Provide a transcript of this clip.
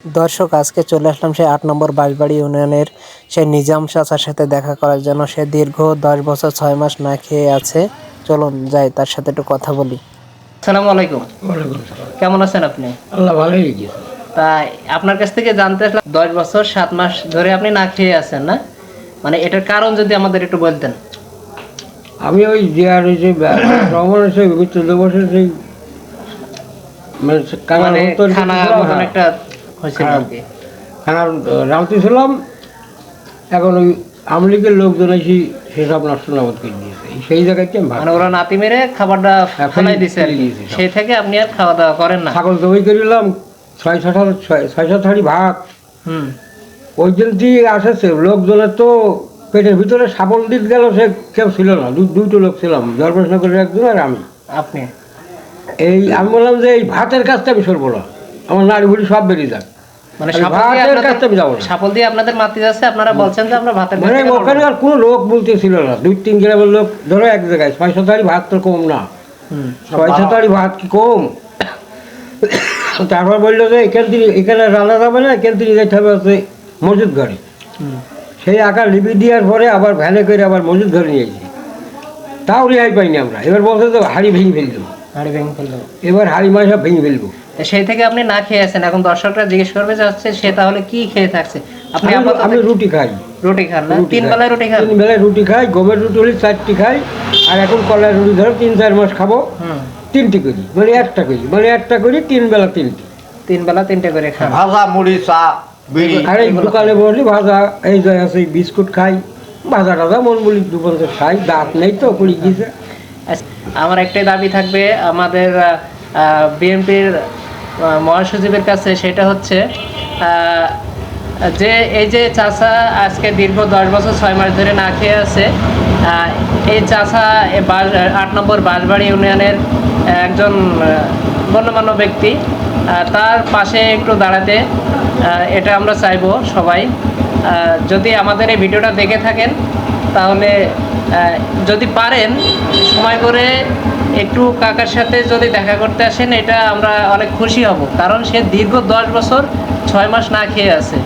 দর্শক, আজকে চলে আসলাম সেই ৮ নম্বর বাঁশবাড়ি ইউনিয়নের সেই নিজাম চাচার সাথে দেখা করার জন্য। সে দীর্ঘ ১০ বছর ৬ মাস না খেয়ে আছে। চলুন যাই, তার সাথে একটু কথা বলি। আসসালামু আলাইকুম। ওয়ালাইকুম সালাম। কেমন আছেন আপনি? আল্লাহ ভালোই রেখেছে। তাই আপনার কাছ থেকে জানতে আসলাম, ১০ বছর ৭ মাস ধরে আপনি না খেয়ে আছেন না, মানে এটার কারণ যদি আমাদের একটু বলতেন। আমি ওই জিয়ার ওই যে ভ্রমণ এসে ১৪ বছর সেই মানে মানে খানা মতন একটা হয়েছিল আর কি। খানার রামতে ছিলাম। এখন ওই আমলিগের লোকজন এসে সেসব নষ্ট নামত করে দিয়েছে। সেই জায়গায় মানে ওরা নাতি মেরে খাবারটা ফেলাই দিছে আর কি। সেই থেকে আপনি আর খাওয়া দাওয়া করেন না? ছাগল জবাই করিলাম ৬-৭ হাঁড়ি ভাত। ওই দিন দিয়ে আসেছে লোকজনের তো পেটের ভিতরে সাবল দিক গেল, সে কেউ ছিল না। দুটো লোক ছিলাম, জলপাইনগরের একজন আর আমি। আপনি আমি বললাম যে এই ভাতের কাজটা আমি সরবো না, আমার নাড়ি ভুড়ি সব বেরিয়ে যাক, মানে ভাতের কাজটা আমি যাবো না। সাপল দিয়ে আপনাদের মাতি যাচ্ছে, আপনারা বলছেন যে আমরা ভাতের মানে ওখানে আর কোনো লোক বলতে ছিল না। ২-৩ গ্রামের লোক ধরো এক জায়গায় ৬-৭ হাঁড়ি ভাত তো কম না। ৬-৭ হাঁড়ি ভাত কি কম? তারপর বললো যে এখানে রান্না যাবে না, এখান থেকে যেতে হবে হচ্ছে মসজিদ ঘরে। সেই আঁকা লিপি দেওয়ার পরে আবার ভ্যানে করে আবার মসজিদ ঘরে নিয়েছি, তাও রেহাই পাইনি আমরা। এবার বলছে তো হাঁড়ি ভেঙে ফেলবো, এবার হাঁড়ি মাছ সব ভেঙে ফেলবো। সেই থেকে আপনি না খেয়ে আছেন। এখন দর্শকরা জিজ্ঞেস করবে যে হচ্ছে সে তাহলে কি খেয়ে থাকছে। আমি রুটি খাই। রুটি খান না? ৩ বেলায় রুটি খান? ৩ বেলায় রুটি খাই। গমের রুটি হলে 4টি খাই, আর এখন কলার রুটি ধরো 3-4 মাস খাবো 3টি করি, মানে একটা করি, মানে একটা করি 3 বেলা 3টি। 3 বেলা 3টে করে খান। ভাজা মুড়ি চা বিড়ি। আর এই দোকানে বসলি ভাজা, এই যে আছে বিস্কুট খাই, ভাজা টাজা মন বলি 2-50 খাই। দাঁত নেই তো পড়ে গিয়েছে। আমার একটাই দাবি থাকবে আমাদের বিএনপির মহাসচিবের কাছে, সেটা হচ্ছে যে এই যে চাচা আজকে দীর্ঘ ১০ বছর ৬ মাস ধরে না খেয়ে আছে, এই চাচা ৮ নম্বর বাঁশবাড়ি ইউনিয়নের একজন গণ্যমান্য ব্যক্তি, তার পাশে একটু দাঁড়াতে এটা আমরা চাইবো সবাই। যদি আমাদের এই ভিডিওটা দেখে থাকেন তাহলে যদি পারেন সময় করে একটু কাকার সাথে যদি দেখা করতে আসেন, এটা আমরা অনেক খুশি হব, কারণ সে দীর্ঘ ১০ বছর ৬ মাস না খেয়ে আছে।